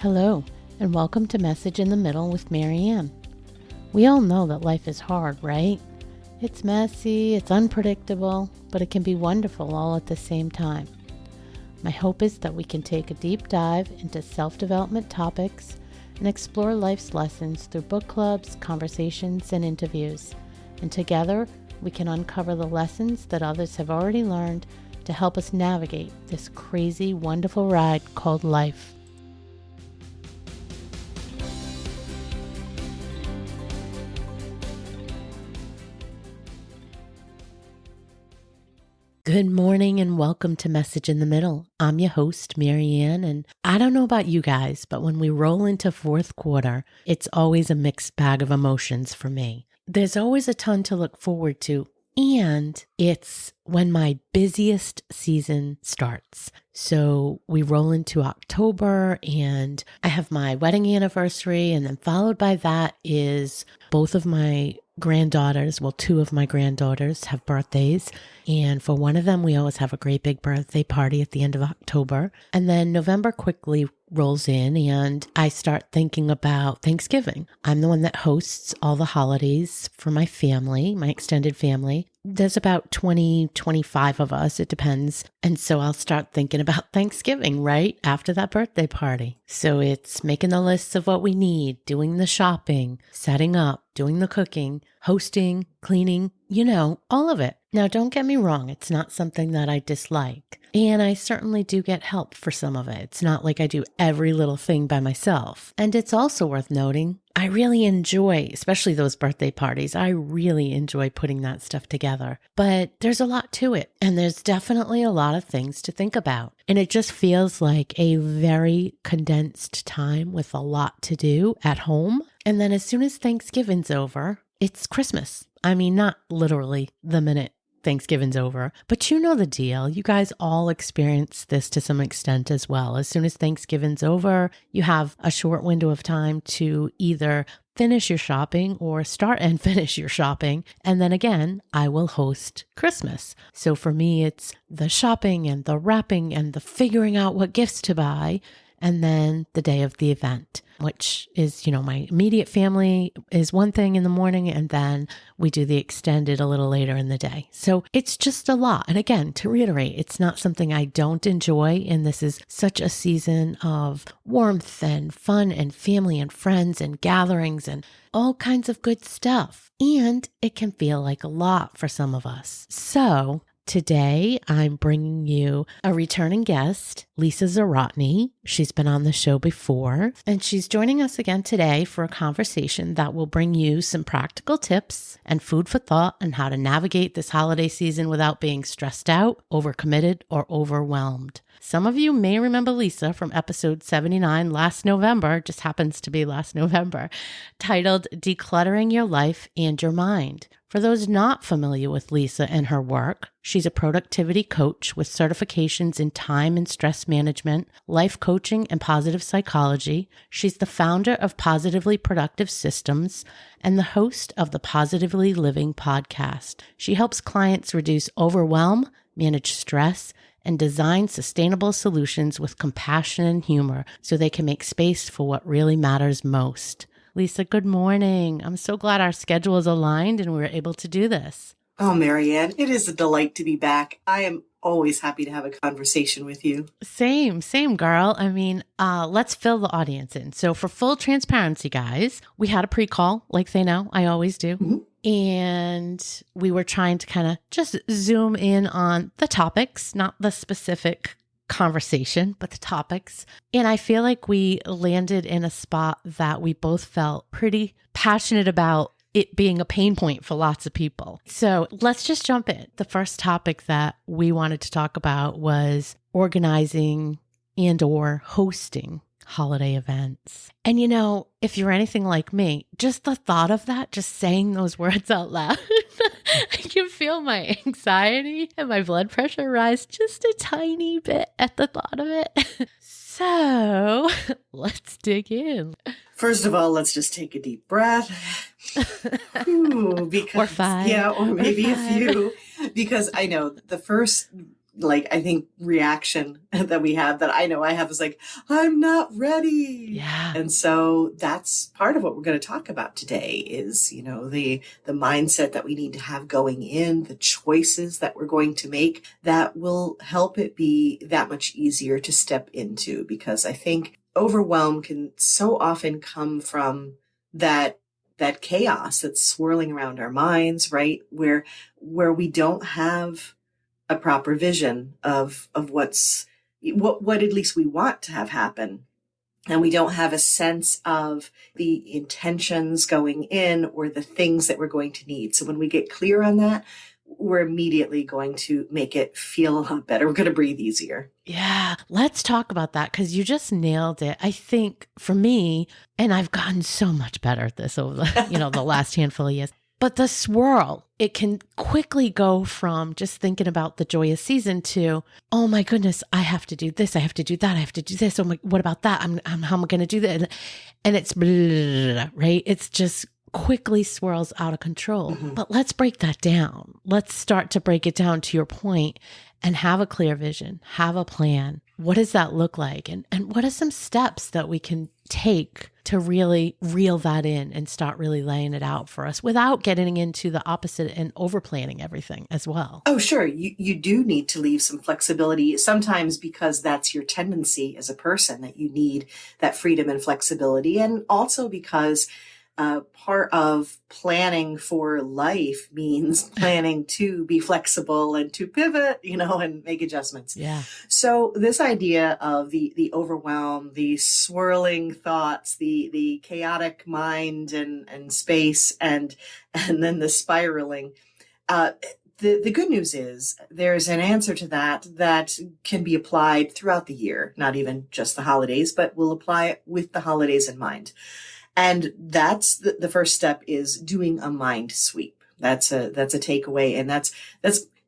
Hello, and welcome to Message in the Middle with Marianne. We all know that life is hard, right? It's messy, it's unpredictable, but it can be wonderful all at the same time. My hope is that we can take a deep dive into self-development topics and explore life's lessons through book clubs, conversations, and interviews. And together, we can uncover the lessons that others have already learned to help us navigate this crazy, wonderful ride called life. Good morning and welcome to Message in the Middle. I'm your host, Marianne, and I don't know about you guys, but when we roll into fourth quarter, it's always a mixed bag of emotions for me. There's always a ton to look forward to, and it's when my busiest season starts. So we roll into October and I have my wedding anniversary, and then followed by that is both of my granddaughters. Well, two of my granddaughters have birthdays. And for one of them, we always have a great big birthday party at the end of October. And then November quickly rolls in and I start thinking about Thanksgiving. I'm the one that hosts all the holidays for my family, my extended family. There's about 20, 25 of us. It depends. And so I'll start thinking about Thanksgiving right after that birthday party. So it's making the lists of what we need, doing the shopping, setting up, doing the cooking, hosting, cleaning, all of it. Now, don't get me wrong. It's not something that I dislike. And I certainly do get help for some of it. It's not like I do every little thing by myself. And it's also worth noting, I really enjoy, especially those birthday parties, I really enjoy putting that stuff together. But there's a lot to it. And there's definitely a lot of things to think about. And it just feels like a very condensed time with a lot to do at home. And then as soon as Thanksgiving's over, it's Christmas. I mean, not literally the minute Thanksgiving's over, but you know the deal. You guys all experience this to some extent as well. As soon as Thanksgiving's over, you have a short window of time to either finish your shopping or start and finish your shopping. And then again, I will host Christmas. So for me, it's the shopping and the wrapping and the figuring out what gifts to buy. And then the day of the event, which is, my immediate family is one thing in the morning, and then we do the extended a little later in the day. So it's just a lot. And again, to reiterate, it's not something I don't enjoy. And this is such a season of warmth and fun and family and friends and gatherings and all kinds of good stuff. And it can feel like a lot for some of us. So today, I'm bringing you a returning guest, Lisa Zawrotny. She's been on the show before, and she's joining us again today for a conversation that will bring you some practical tips and food for thought on how to navigate this holiday season without being stressed out, overcommitted, or overwhelmed. Some of you may remember Lisa from episode 79 last November, just happens to be last November, titled Decluttering Your Life and Your Mind. For those not familiar with Lisa and her work, she's a productivity coach with certifications in time and stress management, life coaching, and positive psychology. She's the founder of Positively Productive Systems and the host of the Positively Living podcast. She helps clients reduce overwhelm, manage stress, and design sustainable solutions with compassion and humor so they can make space for what really matters most. Lisa, good morning. I'm so glad our schedule is aligned and we were able to do this. Oh, Marianne, it is a delight to be back. I am always happy to have a conversation with you. Same, girl. I mean, let's fill the audience in. So for full transparency, guys, we had a pre-call like they know. I always do. Mm-hmm. And we were trying to kind of just zoom in on the topics, not the specific conversation, but the topics. And I feel like we landed in a spot that we both felt pretty passionate about it being a pain point for lots of people. So let's just jump in. The first topic that we wanted to talk about was organizing and or hosting holiday events. And if you're anything like me, just the thought of that, just saying those words out loud, I can feel my anxiety and my blood pressure rise just a tiny bit at the thought of it. So let's dig in. First of all, let's just take a deep breath. Ooh, because, or five. Yeah, or maybe a few. Because I know the first like, I think reaction that we have, that I know I have, is like, I'm not ready. Yeah. And so that's part of what we're going to talk about today is, the mindset that we need to have going in, the choices that we're going to make that will help it be that much easier to step into. Because I think overwhelm can so often come from that chaos that's swirling around our minds, right? Where we don't have a proper vision of what at least we want to have happen. And we don't have a sense of the intentions going in or the things that we're going to need. So when we get clear on that, we're immediately going to make it feel a lot better. We're going to breathe easier. Yeah, let's talk about that because you just nailed it. I think for me, and I've gotten so much better at this over the, the last handful of years, but the swirl, it can quickly go from just thinking about the joyous season to, oh my goodness, I have to do this, I have to do that, I have to do this. Oh my, what about that? How am I going to do that? And it's blah, blah, blah, right? It's just quickly swirls out of control. Mm-hmm. But let's break that down. Let's start to break it down to your point and have a clear vision, have a plan. What does that look like? And what are some steps that we can take to really reel that in and start really laying it out for us without getting into the opposite and over planning everything as well? Oh, sure. You do need to leave some flexibility, sometimes because that's your tendency as a person, that you need that freedom and flexibility. And also because part of planning for life means planning to be flexible and to pivot, and make adjustments. Yeah. So this idea of the overwhelm, the swirling thoughts, the chaotic mind and space, and then the spiraling, the good news is there's an answer to that can be applied throughout the year, not even just the holidays, but we'll apply it with the holidays in mind. And that's the first step, is doing a mind sweep. That's a takeaway. And that's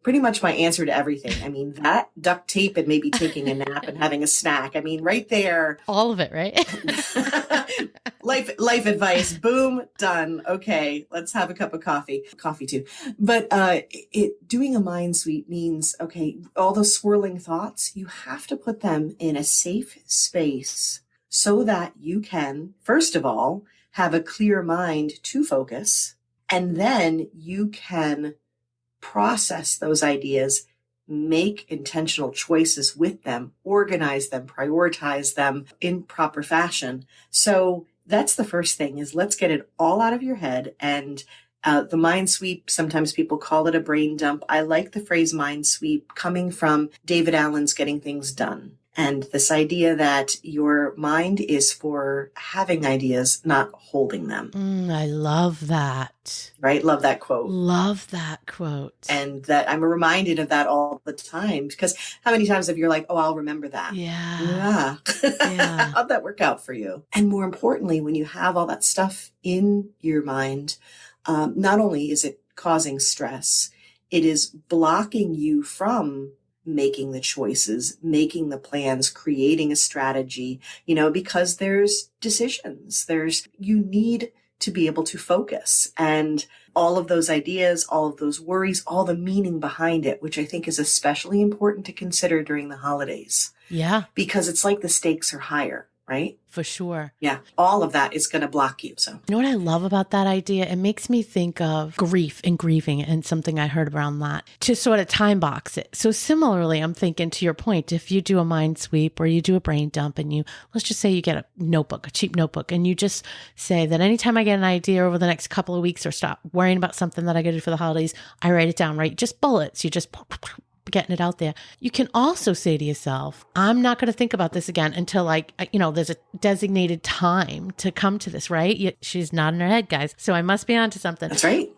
pretty much my answer to everything. I mean, that duct tape and maybe taking a nap and having a snack. I mean, right there. All of it, right? Life advice. Boom, done. Okay, let's have a cup of coffee. Coffee too. But doing a mind sweep means, okay, all those swirling thoughts, you have to put them in a safe space so that you can, first of all, have a clear mind to focus, and then you can process those ideas, make intentional choices with them, organize them, prioritize them in proper fashion. So that's the first thing, is let's get it all out of your head. And the mind sweep, sometimes people call it a brain dump. I like the phrase mind sweep coming from David Allen's Getting Things Done. And this idea that your mind is for having ideas, not holding them. I love that. Right? Love that quote. Love that quote. And that I'm reminded of that all the time, because how many times have you like, oh, I'll remember that. Yeah. How'd that work out for you? And more importantly, when you have all that stuff in your mind, not only is it causing stress, it is blocking you from making the choices, making the plans, creating a strategy, because there's decisions. You need to be able to focus, and all of those ideas, all of those worries, all the meaning behind it, which I think is especially important to consider during the holidays. Yeah. Because it's like the stakes are higher, right? For sure. Yeah. All of that is going to block you. So, you know what I love about that idea? It makes me think of grief and grieving, and something I heard around that, to sort of time box it. So similarly, I'm thinking, to your point, if you do a mind sweep or you do a brain dump, and let's just say you get a notebook, a cheap notebook, and you just say that anytime I get an idea over the next couple of weeks, or stop worrying about something that I got to do for the holidays, I write it down, right? Just bullets. You just getting it out there. You can also say to yourself, I'm not going to think about this again until there's a designated time to come to this, right? She's nodding her head, guys. So I must be onto something. That's right.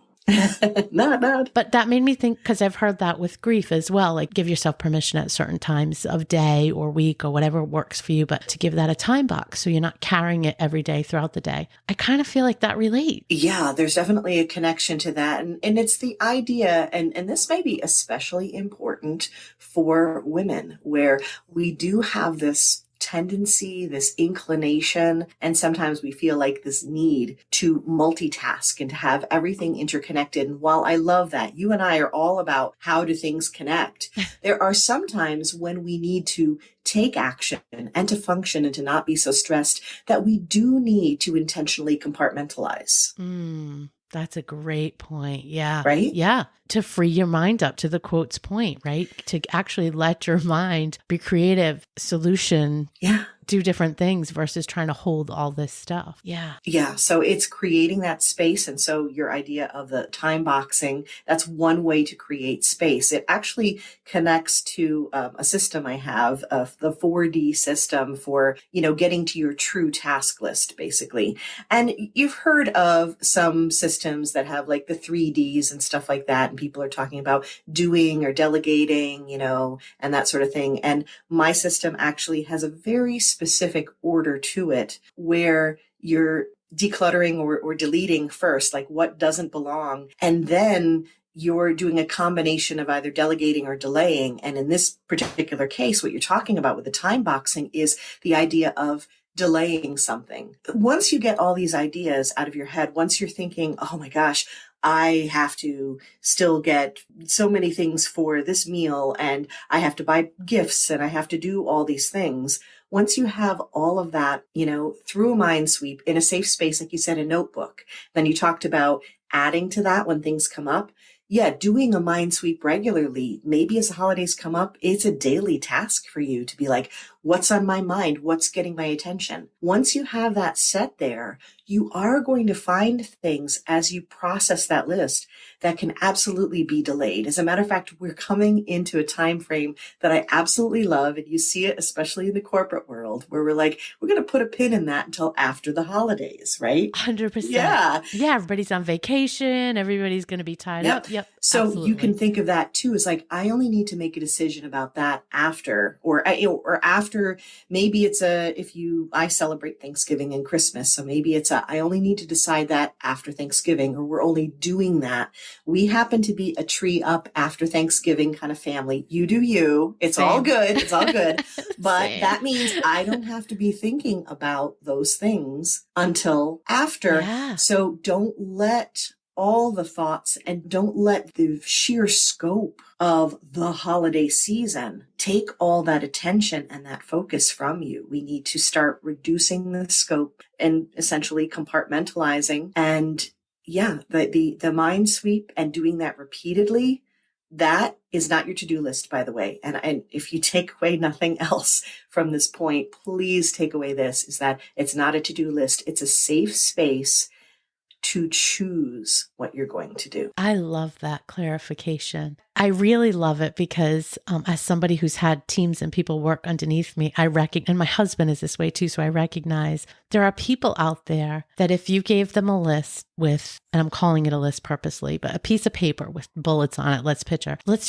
Not. But that made me think, because I've heard that with grief as well, like give yourself permission at certain times of day or week or whatever works for you, but to give that a time box so you're not carrying it every day throughout the day. I kind of feel like that relates. Yeah, there's definitely a connection to that. And it's the idea, and this may be especially important for women, where we do have this tendency, this inclination, and sometimes we feel like this need to multitask and to have everything interconnected. And while I love that, you and I are all about how do things connect, there are some times when we need to take action and to function and to not be so stressed that we do need to intentionally compartmentalize. That's a great point. Yeah. Right? Yeah. To free your mind up, to the quote's point, right? To actually let your mind be creative, solution, do different things versus trying to hold all this stuff. Yeah. Yeah. So it's creating that space. And so your idea of the time boxing, that's one way to create space. It actually connects to a system I have, the 4D system for, getting to your true task list, basically. And you've heard of some systems that have like the 3Ds and stuff like that. And people are talking about doing or delegating, and that sort of thing. And my system actually has a very specific order to it where you're decluttering or deleting first, like what doesn't belong. And then you're doing a combination of either delegating or delaying. And in this particular case, what you're talking about with the time boxing is the idea of delaying something. Once you get all these ideas out of your head, once you're thinking, oh my gosh, I have to still get so many things for this meal, and I have to buy gifts, and I have to do all these things. Once you have all of that, through a mind sweep in a safe space, like you said, a notebook, then you talked about adding to that when things come up. Yeah, doing a mind sweep regularly, maybe as the holidays come up, it's a daily task for you to be like, what's on my mind? What's getting my attention? Once you have that set there, you are going to find things as you process that list that can absolutely be delayed. As a matter of fact, we're coming into a time frame that I absolutely love. And you see it, especially in the corporate world, where we're like, we're going to put a pin in that until after the holidays, right? 100%. Yeah. Yeah. Everybody's on vacation. Everybody's going to be tied up. Yep. So absolutely. You can think of that too as like, I only need to make a decision about that after, or after, maybe it's I celebrate Thanksgiving and Christmas. So maybe it's I only need to decide that after Thanksgiving, or we're only doing that. We happen to be a tree up after Thanksgiving kind of family. You do you. It's Same. all good. It's all good. But Same. that means I don't have to be thinking about those things until after. Yeah. So don't let all the thoughts and don't let the sheer scope of the holiday season take all that attention and that focus from you. We need to start reducing the scope and essentially compartmentalizing. And the mind sweep and doing that repeatedly, that is not your to-do list, by the way. And if you take away nothing else from this point, please take away this, is that it's not a to-do list. It's a safe space to choose what you're going to do. I love that clarification. I really love it because as somebody who's had teams and people work underneath me, and my husband is this way too, so I recognize there are people out there that if you gave them a list with, and I'm calling it a list purposely, but a piece of paper with bullets on it, let's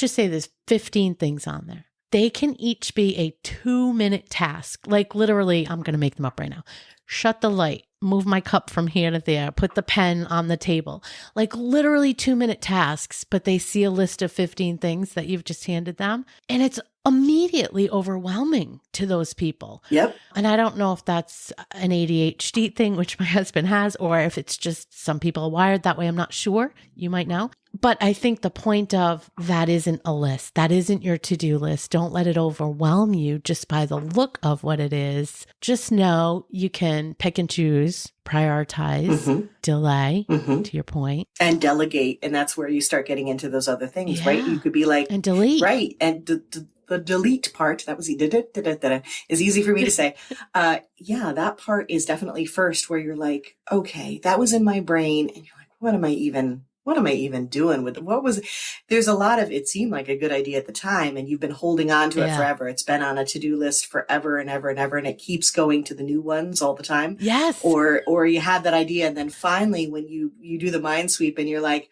just say there's 15 things on there. They can each be a 2-minute task. Like literally, I'm going to make them up right now. Shut the light, move my cup from here to there, put the pen on the table. Like literally 2-minute tasks, but they see a list of 15 things that you've just handed them. And it's immediately overwhelming to those people. Yep. And I don't know if that's an ADHD thing, which my husband has, or if it's just some people are wired that way. I'm not sure. You might know. But I think the point of that isn't a list. That isn't your to-do list. Don't let it overwhelm you just by the look of what it is. Just know you can pick and choose, prioritize, delay, to your point. And delegate. And that's where you start getting into those other things, right? You could be like, and delete. Right. And the delete part, that was is easy for me to say. That part is definitely first, where you're like, okay, that was in my brain. And you're like, what am I even doing with it? There's a lot of, it seemed like a good idea at the time, and you've been holding on to it forever. It's been on a to-do list forever and ever and ever, and it keeps going to the new ones all the time. Yes. Or you have that idea, and then finally when you do the mind sweep and you're like,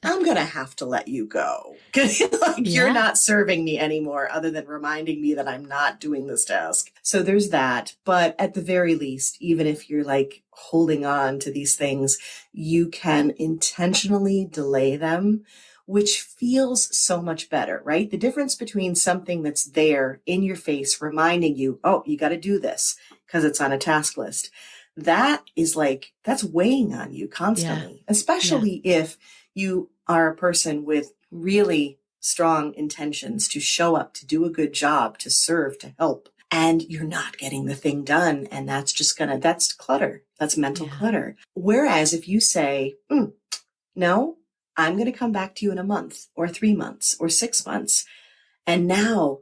I'm going to have to let you go. Because you're not serving me anymore, other than reminding me that I'm not doing this task. So there's that. But at the very least, even if you're like holding on to these things, you can intentionally delay them which feels so much better, right? The difference between something that's there in your face, reminding you, oh, you got to do this because it's on a task list. That is like, that's weighing on you constantly, especially if you are a person with really strong intentions to show up, to do a good job, to serve, to help, and you're not getting the thing done. And that's that's clutter. That's mental clutter. Whereas if you say, no, I'm going to come back to you in a month or 3 months or 6 months. And now,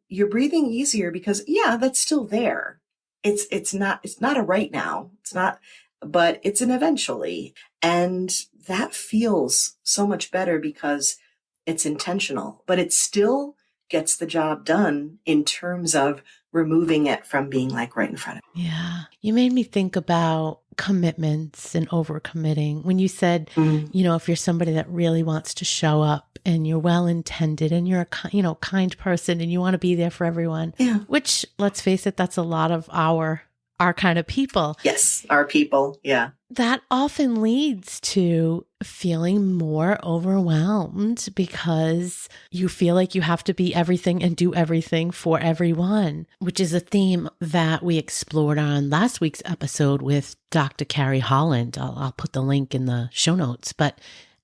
you're breathing easier because that's still there. It's not a right now. It's not, but it's an eventually. And that feels so much better because it's intentional, but it still gets the job done in terms of removing it from being like right in front of you. Yeah. You made me think about commitments and overcommitting. When you said, if you're somebody that really wants to show up and you're well-intended and you're a, kind person and you want to be there for everyone, which, let's face it, that's a lot of our kind of people. Yes, our people. Yeah. That often leads to feeling more overwhelmed because you feel like you have to be everything and do everything for everyone, which is a theme that we explored on last week's episode with Dr. Carrie Holland. I'll put the link in the show notes, but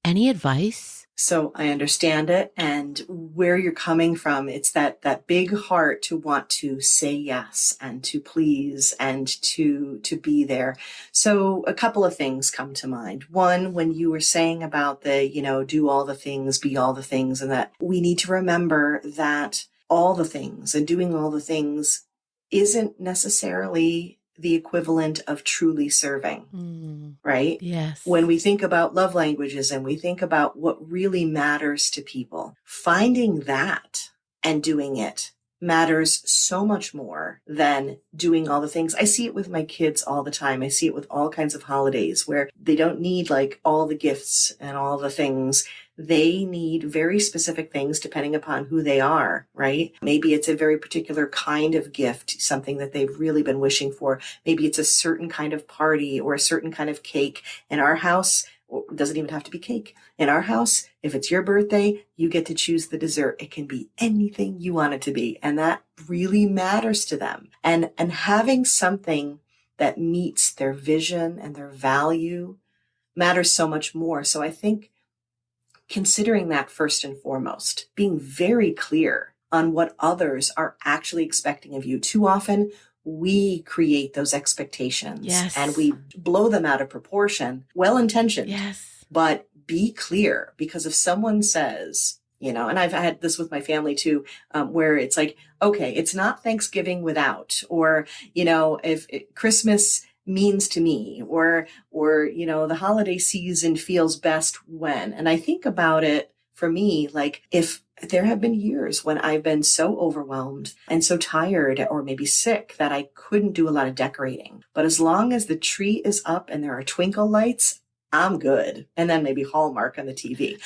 any advice? So I understand it and where you're coming from. It's that big heart to want to say yes and to please and to be there. So a couple of things come to mind. One, when you were saying about the, do all the things, be all the things, and that we need to remember that all the things and doing all the things isn't necessarily the equivalent of truly serving, right? Yes. When we think about love languages and we think about what really matters to people, finding that and doing it matters so much more than doing all the things. I see it with my kids all the time. I see it with all kinds of holidays where they don't need like all the gifts and all the things. They need very specific things depending upon who they are, right? Maybe it's a very particular kind of gift, something that they've really been wishing for. Maybe it's a certain kind of party or a certain kind of cake. In our house, it doesn't even have to be cake. In our house, if it's your birthday, you get to choose the dessert. It can be anything you want it to be. And that really matters to them. And having something that meets their vision and their value matters so much more. So I think considering that first and foremost, being very clear on what others are actually expecting of you. Too often, we create those expectations and we blow them out of proportion, well-intentioned, but be clear, because if someone says, and I've had this with my family too, where it's like, okay, it's not Thanksgiving without, or, if Christmas means to me, or, the holiday season feels best when, and I think about it for me, like if there have been years when I've been so overwhelmed and so tired or maybe sick that I couldn't do a lot of decorating. But as long as the tree is up and there are twinkle lights, I'm good. And then maybe Hallmark on the TV.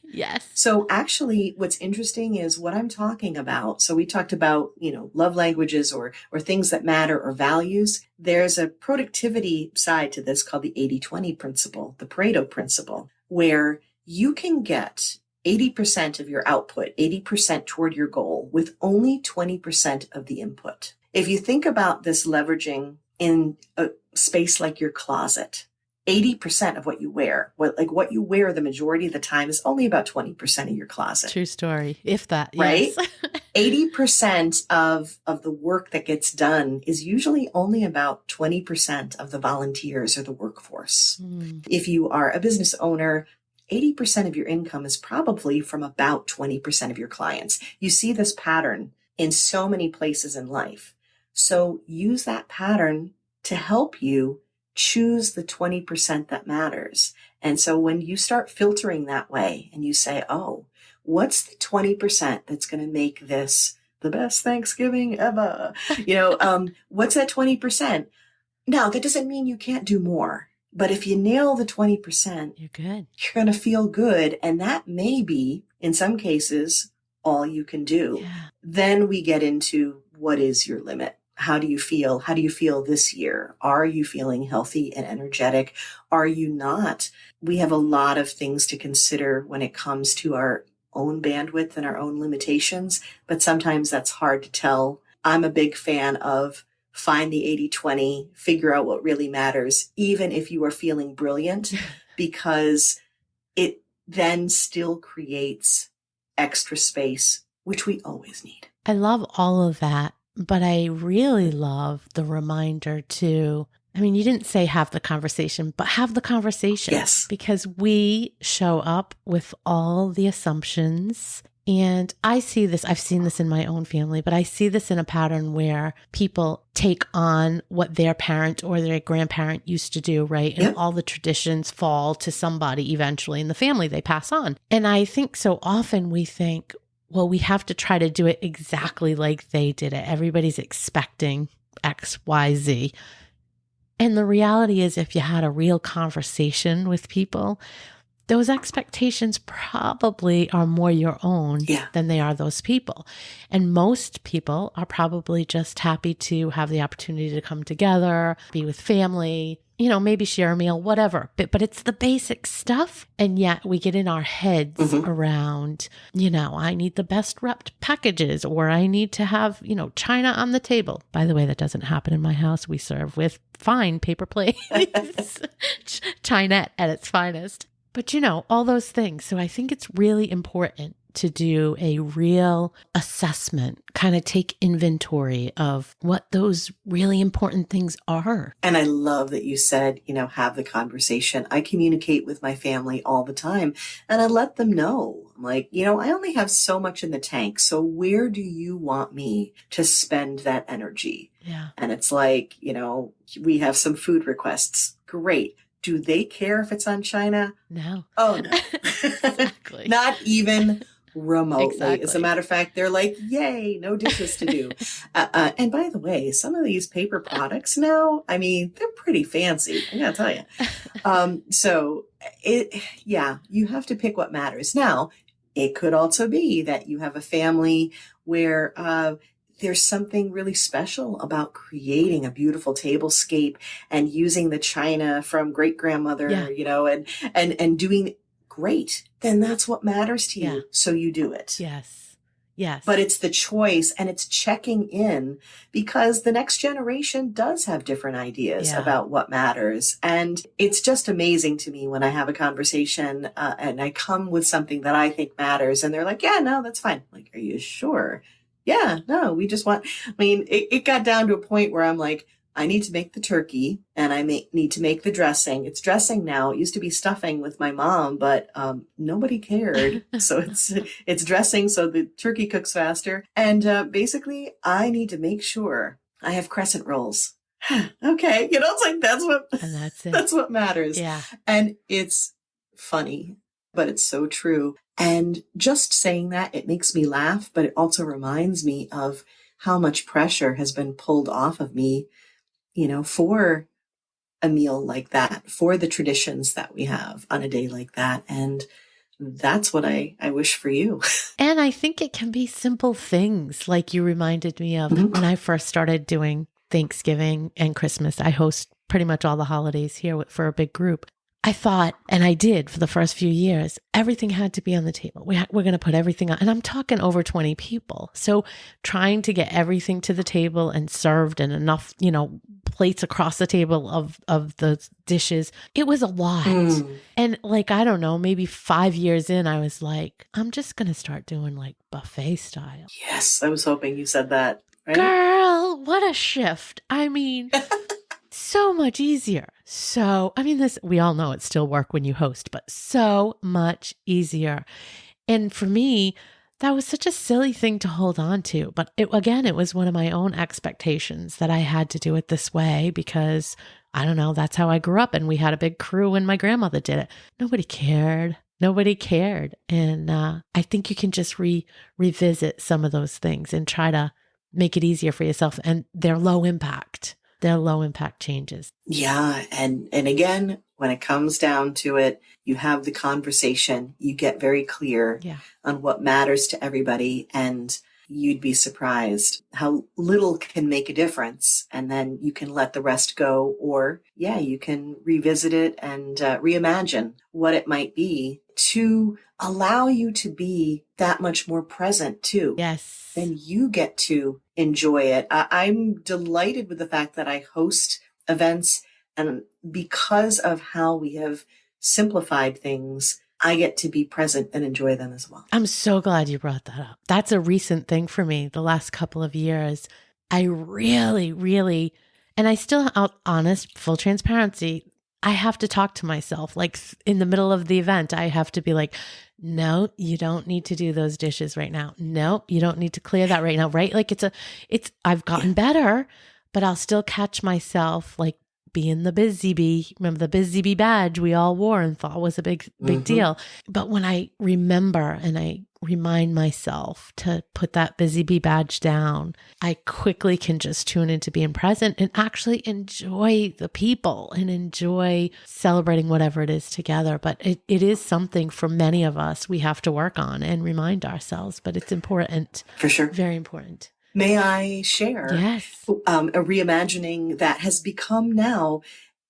Yes. So actually what's interesting is what I'm talking about. So we talked about, love languages or things that matter or values. There's a productivity side to this called the 80-20 principle, the Pareto principle, where you can get 80% of your output, 80% toward your goal with only 20% of the input. If you think about this leveraging in a space like your closet, 80% of what you wear, what you wear the majority of the time is only about 20% of your closet. True story. If that, right? Yes. 80% of the work that gets done is usually only about 20% of the volunteers or the workforce. If you are a business owner, 80% of your income is probably from about 20% of your clients. You see this pattern in so many places in life. So use that pattern to help you choose the 20% that matters. And so when you start filtering that way and you say, oh, what's the 20% that's going to make this the best Thanksgiving ever? What's that 20%? Now, that doesn't mean you can't do more. But if you nail the 20%, you're good. You're going to feel good. And that may be, in some cases, all you can do. Yeah. Then we get into what is your limit? how do you feel? How do you feel this year? Are you feeling healthy and energetic? Are you not? We have a lot of things to consider when it comes to our own bandwidth and our own limitations, but sometimes that's hard to tell. I'm a big fan of find the 80-20, figure out what really matters, even if you are feeling brilliant, because it then still creates extra space, which we always need. I love all of that, but I really love the reminder to, I mean, you didn't say have the conversation, but have the conversation. Yes. Because we show up with all the assumptions. And I see this, I've seen this in my own family, but I see this in a pattern where people take on what their parent or their grandparent used to do, right? And all the traditions fall to somebody eventually in the family, they pass on. And I think so often we think, well, we have to try to do it exactly like they did it. Everybody's expecting X, Y, Z. And the reality is, if you had a real conversation with people, those expectations probably are more your own than they are those people. And most people are probably just happy to have the opportunity to come together, be with family, you know, maybe share a meal, whatever. But it's the basic stuff. And yet we get in our heads around, you know, I need the best wrapped packages, or I need to have, you know, china on the table. By the way, that doesn't happen in my house. We serve with fine paper plates, china at its finest. But, you know, all those things. So I think it's really important to do a real assessment, kind of take inventory of what those really important things are. And I love that you said, you know, have the conversation. I communicate with my family all the time, and I let them know, I'm like, you know, I only have so much in the tank. So where do you want me to spend that energy? Yeah. And it's like, you know, we have some food requests. Great. Do they care if it's on China? No. Oh, no. Exactly. Not even remotely. Exactly. As a matter of fact, they're like, yay, no dishes to do. And by the way, some of these paper products now, I mean, they're pretty fancy. I gotta tell you. So you have to pick what matters. Now, it could also be that you have a family where, there's something really special about creating a beautiful tablescape and using the china from great grandmother, you know, and doing great. Then that's what matters to you. So you do it. Yes. Yes. But it's the choice, and it's checking in, because the next generation does have different ideas about what matters. And it's just amazing to me when I have a conversation and I come with something that I think matters, and they're like, yeah, no, that's fine. I'm like, are you sure? Yeah, no, we just want, I mean, it got down to a point where I'm like, I need to make the turkey, and I need to make the dressing. It's dressing now. It used to be stuffing with my mom, but nobody cared. So it's dressing, so the turkey cooks faster. And basically, I need to make sure I have crescent rolls. Okay, you know, it's like and that's it. That's what matters. Yeah, and it's funny, but it's so true. And just saying that, it makes me laugh, but it also reminds me of how much pressure has been pulled off of me, you know, for a meal like that, for the traditions that we have on a day like that. And that's what I wish for you. And I think it can be simple things, like you reminded me of when I first started doing Thanksgiving and Christmas. I host pretty much all the holidays here for a big group. I thought, and I did for the first few years, everything had to be on the table. We're going to put everything on. And I'm talking over 20 people. So trying to get everything to the table and served, and enough, you know, plates across the table of the dishes, it was a lot. And like, I don't know, maybe 5 years in, I was like, I'm just going to start doing like buffet style. Yes, I was hoping you said that. Right? Girl, what a shift. I mean... so much easier. So, I mean, we all know it's still work when you host, but so much easier. And for me, that was such a silly thing to hold on to. But it was one of my own expectations that I had to do it this way because, I don't know, that's how I grew up. And we had a big crew and my grandmother did it. Nobody cared. Nobody cared. And I think you can just revisit some of those things and try to make it easier for yourself. And they're low impact. They're low impact changes. Yeah. And again, when it comes down to it, you have the conversation, you get very clear on what matters to everybody, and you'd be surprised how little can make a difference. And then you can let the rest go, or you can revisit it and reimagine what it might be to allow you to be that much more present too. Yes. Then you get to enjoy it. I'm delighted with the fact that I host events, and because of how we have simplified things, I get to be present and enjoy them as well. I'm so glad you brought that up. That's a recent thing for me the last couple of years. I really, and I still, honest, full transparency, I have to talk to myself. Like in the middle of the event, I have to be like, no, you don't need to do those dishes right now. No, you don't need to clear that right now. Right? Like I've gotten better, but I'll still catch myself like being the busy bee. Remember the busy bee badge we all wore and thought was a big deal. But when I remember and I remind myself to put that busy bee badge down, I quickly can just tune into being present and actually enjoy the people and enjoy celebrating whatever it is together. But it is something for many of us we have to work on and remind ourselves, but it's important. For sure. Very important. May I share Yes. a reimagining that has become now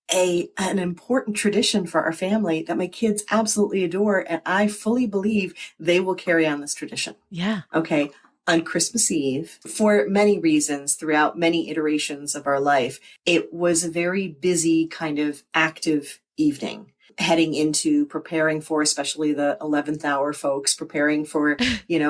an important tradition for our family that my kids absolutely adore, and I fully believe they will carry on this tradition. Yeah. Okay. On Christmas Eve, for many reasons throughout many iterations of our life, it was a very busy kind of active evening. Heading into preparing for, especially the 11th hour folks, preparing for,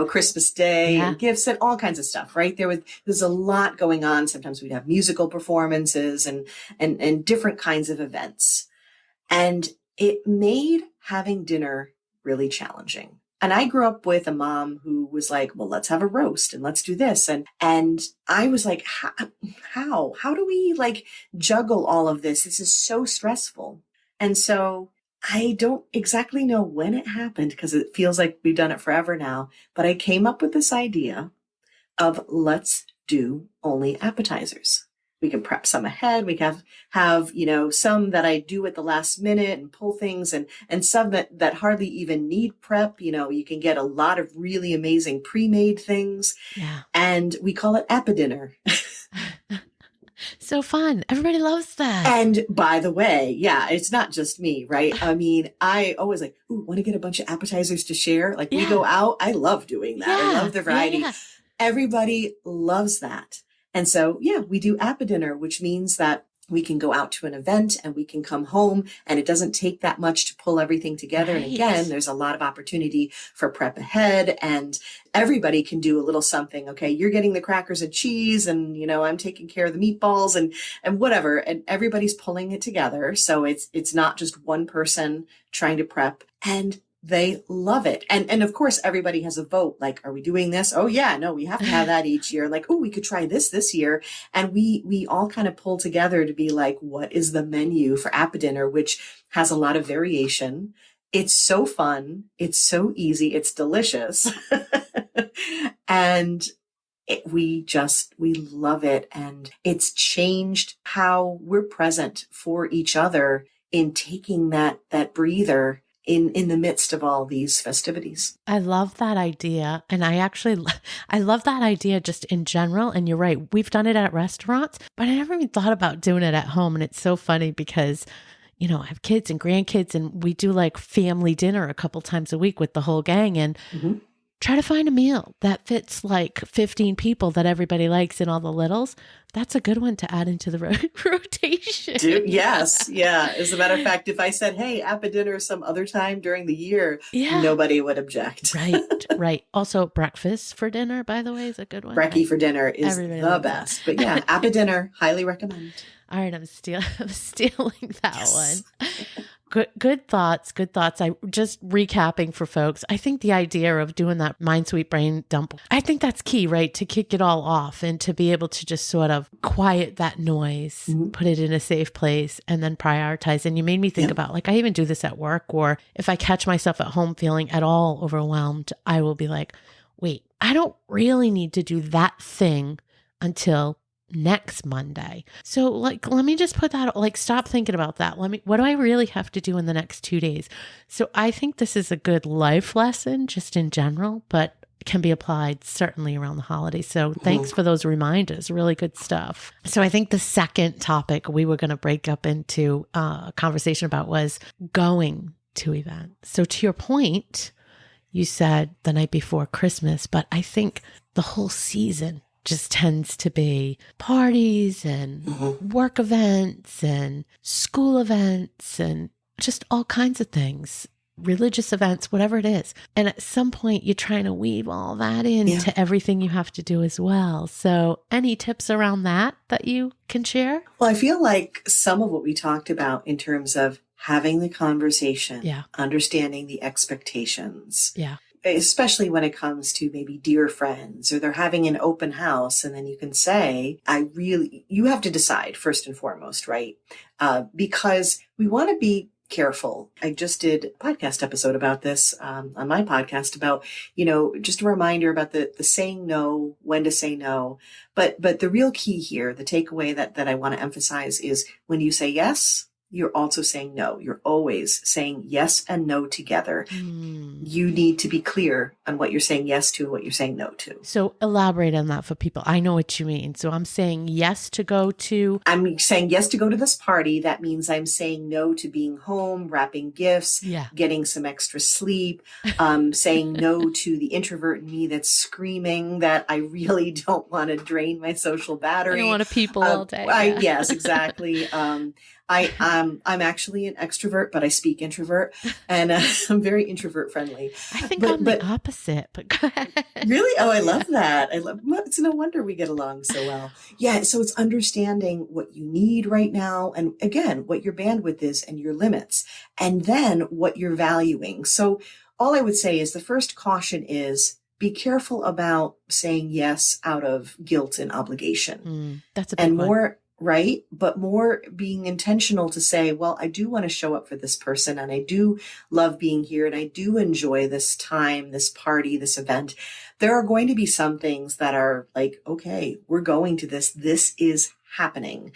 Christmas Day and gifts and all kinds of stuff, right? There's a lot going on. Sometimes we'd have musical performances and different kinds of events. And it made having dinner really challenging. And I grew up with a mom who was like, well, let's have a roast and let's do this. And I was like, how do we like juggle all of this? This is so stressful. And so I don't exactly know when it happened because it feels like we've done it forever now, but I came up with this idea of let's do only appetizers. We can prep some ahead. We can have some that I do at the last minute and pull things and some that hardly even need prep. You can get a lot of really amazing pre-made things. Yeah. And we call it appadinner. So fun. Everybody loves that. And by the way, it's not just me, right? I mean, I always like, want to get a bunch of appetizers to share. Like we go out. I love doing that. I love the variety. Yeah. Everybody loves that. And so, we do appadinner, which means that we can go out to an event and we can come home and it doesn't take that much to pull everything together. Right. And again, there's a lot of opportunity for prep ahead and everybody can do a little something. Okay. You're getting the crackers and cheese and, I'm taking care of the meatballs and whatever. And everybody's pulling it together. So it's not just one person trying to prep, and they love it. And of course, everybody has a vote. Like, are we doing this? Oh yeah, no, we have to have that each year. Like, we could try this year. And we all kind of pull together to be like, what is the menu for appadinner, which has a lot of variation. It's so fun. It's so easy. It's delicious. And we love it. And it's changed how we're present for each other in taking that breather in the midst of all these festivities. I love that idea. And I love that idea just in general. And you're right. We've done it at restaurants, but I never even thought about doing it at home. And it's so funny because, I have kids and grandkids and we do like family dinner a couple times a week with the whole gang and try to find a meal that fits like 15 people that everybody likes and all the littles. That's a good one to add into the rotation. Yes. Yeah. As a matter of fact, if I said, hey, appadinner some other time during the year, nobody would object. Right. Also, breakfast for dinner, by the way, is a good one. Brekkie for dinner is the best. But appadinner, highly recommend. All right. I'm stealing that one. Good thoughts. I just recapping for folks. I think the idea of doing that mind sweet brain dump, I think that's key, right? To kick it all off and to be able to just sort of quiet that noise, put it in a safe place and then prioritize. And you made me think about like, I even do this at work, or if I catch myself at home feeling at all overwhelmed, I will be like, wait, I don't really need to do that thing until next Monday. So like, let me just put that, like, stop thinking about that. What do I really have to do in the next 2 days? So I think this is a good life lesson just in general, but can be applied certainly around the holidays. So thanks for those reminders. Really good stuff. So I think the second topic we were going to break up into a conversation about was going to events. So to your point, you said the night before Christmas, but I think the whole season just tends to be parties and work events and school events and just all kinds of things, religious events, whatever it is. And at some point, you're trying to weave all that into everything you have to do as well. So any tips around that you can share? Well, I feel like some of what we talked about in terms of having the conversation, understanding the expectations, especially when it comes to maybe dear friends or they're having an open house. And then you can say, you have to decide first and foremost, right? Because we want to be careful. I just did a podcast episode about this on my podcast about, just a reminder about the saying no, when to say no. But the real key here, the takeaway that I want to emphasize is when you say yes, you're also saying no. You're always saying yes and no together. You need to be clear on what you're saying yes to and what you're saying no to. So elaborate on that for people. I know what you mean. So I'm saying yes to go to... I'm saying yes to go to this party. That means I'm saying no to being home, wrapping gifts, getting some extra sleep, saying no to the introvert in me that's screaming that I really don't want to drain my social battery. I don't want to people all day. Yes, exactly. I'm actually an extrovert, but I speak introvert, and I'm very introvert friendly. I think I'm the opposite, but go ahead. Really? Oh, I love that. It's no wonder we get along so well. Yeah. So it's understanding what you need right now. And again, what your bandwidth is and your limits, and then what you're valuing. So all I would say is the first caution is be careful about saying yes out of guilt and obligation. That's a big one. More, right? But more being intentional to say, well, I do want to show up for this person and I do love being here and I do enjoy this time, this party, this event. There are going to be some things that are like, okay, we're going to this. This is happening.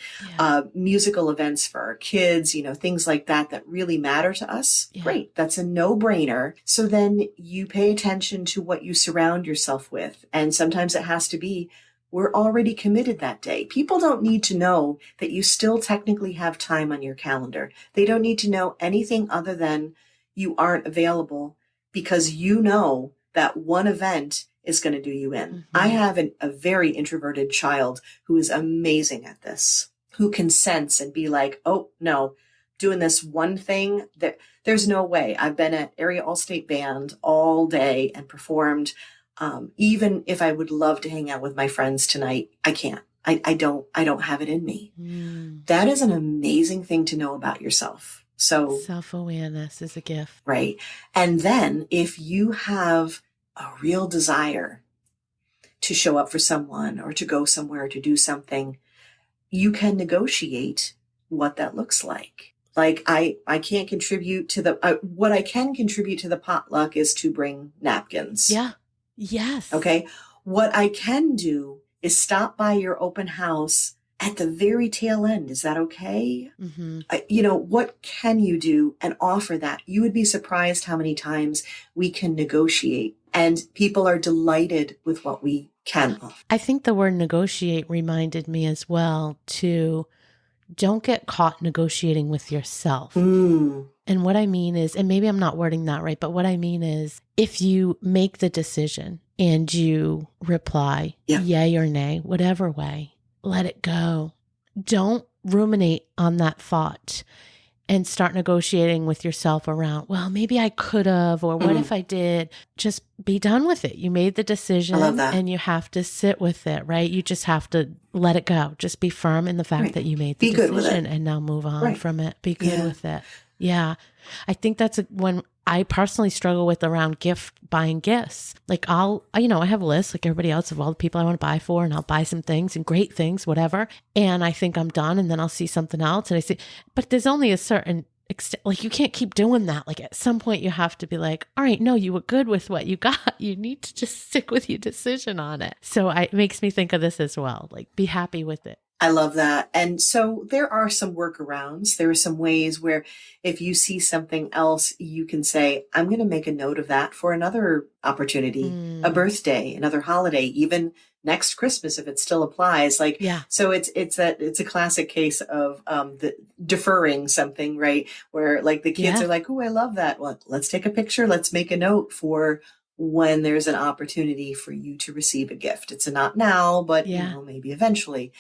Musical events for our kids, things like that really matter to us. Great. That's a no-brainer. So then you pay attention to what you surround yourself with. And sometimes it has to be, we're already committed that day. People don't need to know that you still technically have time on your calendar. They don't need to know anything other than you aren't available because you know that one event is going to do you in. I have a very introverted child who is amazing at this, who can sense and be like, oh, no, doing this one thing, there's no way. I've been at area all-state band all day and performed. Even if I would love to hang out with my friends tonight, I can't. I don't have it in me. That is an amazing thing to know about yourself. So self-awareness is a gift. Right. And then if you have a real desire to show up for someone or to go somewhere to do something, you can negotiate what that looks like. Like I can't contribute to what I can contribute to the potluck is to bring napkins. Yeah. Yes. Okay. What I can do is stop by your open house at the very tail end. Is that okay? What can you do and offer that? You would be surprised how many times we can negotiate and people are delighted with what we can offer. I think the word negotiate reminded me as well to don't get caught negotiating with yourself. And what I mean is, and maybe I'm not wording that right, but what I mean is if you make the decision and you reply yay or nay, whatever way, let it go. Don't ruminate on that thought and start negotiating with yourself around, well, maybe I could have, or what if I did? Just be done with it. You made the decision and you have to sit with it, right? You just have to let it go. Just be firm in the fact that you made the decision and now move on from it. Be good with it. Yeah. I think that's when I personally struggle with around buying gifts. Like I have a list like everybody else of all the people I want to buy for, and I'll buy some things and great things, whatever. And I think I'm done. And then I'll see something else and I see, but there's only a certain extent, like you can't keep doing that. Like at some point you have to be like, all right, no, you were good with what you got. You need to just stick with your decision on it. So it makes me think of this as well. Like be happy with it. I love that. And so there are some workarounds. There are some ways where if you see something else, you can say, I'm going to make a note of that for another opportunity, a Mm, birthday, another holiday, even next Christmas, if it still applies. Like, yeah. so it's a classic case of, the deferring something, right? Where like the kids Yeah. are like, oh, I love that. Well, let's take a picture. Let's make a note for when there's an opportunity for you to receive a gift. It's a not now, but Yeah. maybe eventually.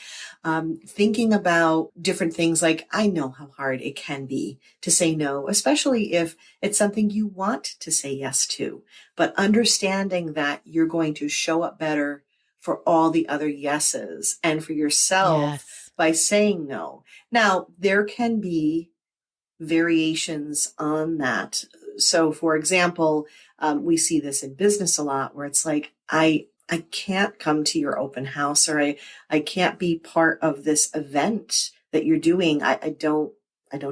Thinking about different things, like I know how hard it can be to say no, especially if it's something you want to say yes to, but understanding that you're going to show up better for all the other yeses and for yourself Yes. by saying no. Now, there can be variations on that. So, for example, we see this in business a lot where it's like, I can't come to your open house, or I can't be part of this event that you're doing. I don't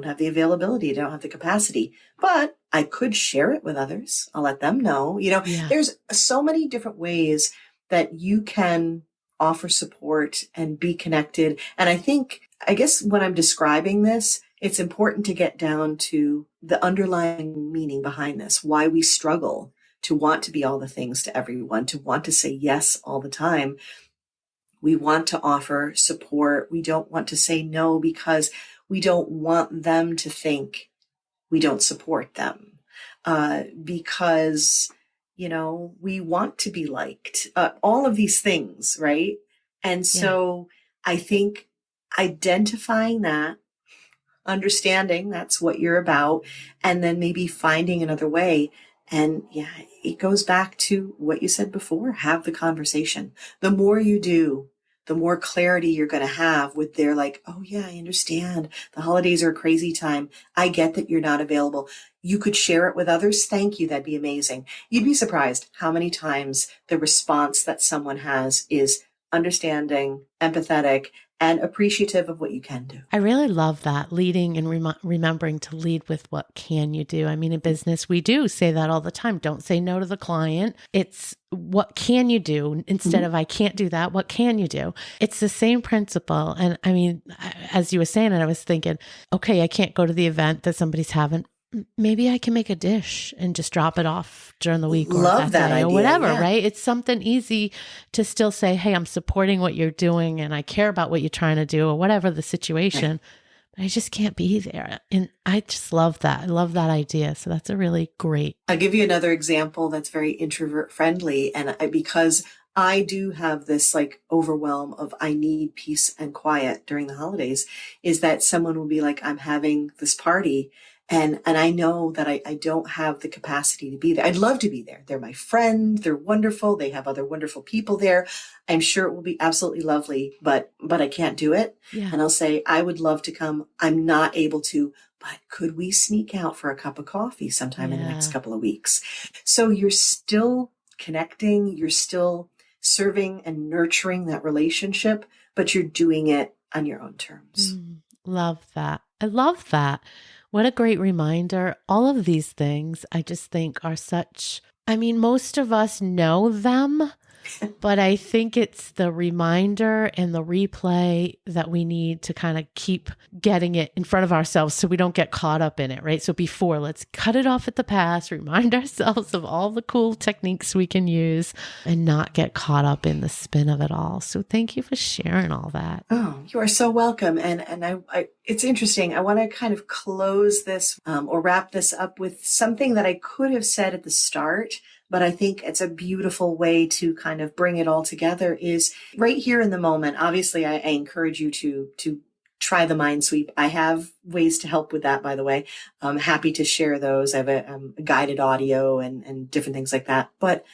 have the availability. I don't have the capacity, but I could share it with others. I'll let them know. Yeah. There's so many different ways that you can offer support and be connected. And I guess when I'm describing this, it's important to get down to the underlying meaning behind this, why we struggle to want to be all the things to everyone, to want to say yes all the time. We want to offer support. We don't want to say no because we don't want them to think we don't support them. Because, we want to be liked, all of these things, right? And Yeah. so I think identifying that, understanding that's what you're about, and then maybe finding another way. And yeah, it goes back to what you said before, have the conversation. The more you do, the more clarity you're going to have with their like, oh yeah, I understand. The holidays are a crazy time. I get that you're not available. You could share it with others. Thank you. That'd be amazing. You'd be surprised how many times the response that someone has is understanding, empathetic, and appreciative of what you can do. I really love that leading and remembering to lead with what can you do. I mean, in business, we do say that all the time. Don't say no to the client. It's what can you do instead of I can't do that. What can you do? It's the same principle. And I mean, as you were saying it, I was thinking, okay, I can't go to the event that somebody's having. Maybe I can make a dish and just drop it off during the week or Love that that day or idea. whatever, Yeah. right? It's something easy to still say, hey, I'm supporting what you're doing and I care about what you're trying to do or whatever the Right. situation, but I just can't be there. And I just love that. I love that idea. So that's a really great. I'll give you another example that's very introvert friendly. And because I do have this like overwhelm of I need peace and quiet during the holidays, is that someone will be like, I'm having this party. And I know that I don't have the capacity to be there. I'd love to be there. They're my friend. They're wonderful. They have other wonderful people there. I'm sure it will be absolutely lovely, but I can't do it. Yeah. And I'll say, I would love to come. I'm not able to, but could we sneak out for a cup of coffee sometime in the next Yeah. couple of weeks? So you're still connecting. You're still serving and nurturing that relationship, but you're doing it on your own terms. Love that. I love that. What a great reminder. All of these things I just think are such, I mean, most of us know them, but I think it's the reminder and the replay that we need to kind of keep getting it in front of ourselves so we don't get caught up in it, right? So before, let's cut it off at the pass, remind ourselves of all the cool techniques we can use and not get caught up in the spin of it all. So thank you for sharing all that. Oh, you are so welcome. And it's interesting. I want to kind of close this or wrap this up with something that I could have said at the start, but I think it's a beautiful way to kind of bring it all together is right here in the moment. Obviously, I encourage you to try the mind sweep. I have ways to help with that, by the way. I'm happy to share those. I have a guided audio and different things like that. But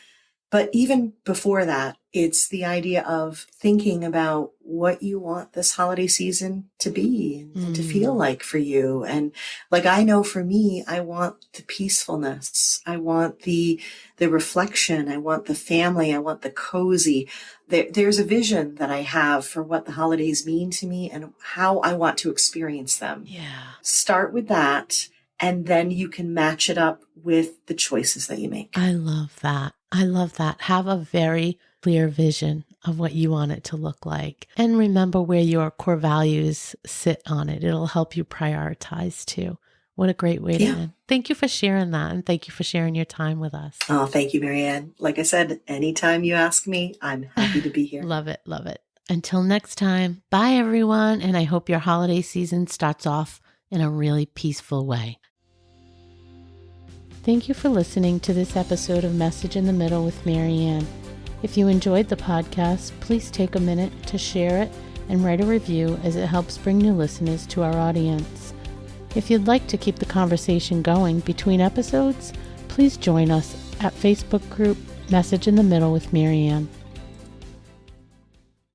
even before that, it's the idea of thinking about what you want this holiday season to be and to feel like for you. And like, I know for me, I want the peacefulness. I want the reflection. I want the family. I want the cozy. There's a vision that I have for what the holidays mean to me and how I want to experience them. Yeah. Start with that. And then you can match it up with the choices that you make. I love that. I love that. Have a very clear vision of what you want it to look like. And remember where your core values sit on it. It'll help you prioritize too. What a great way to end. Thank you for sharing that. And thank you for sharing your time with us. Oh, thank you, Marianne. Like I said, anytime you ask me, I'm happy to be here. Love it. Love it. Until next time, bye everyone. And I hope your holiday season starts off in a really peaceful way. Thank you for listening to this episode of Message in the Middle with Marianne. If you enjoyed the podcast, please take a minute to share it and write a review, as it helps bring new listeners to our audience. If you'd like to keep the conversation going between episodes, please join us at Facebook group Message in the Middle with Marianne.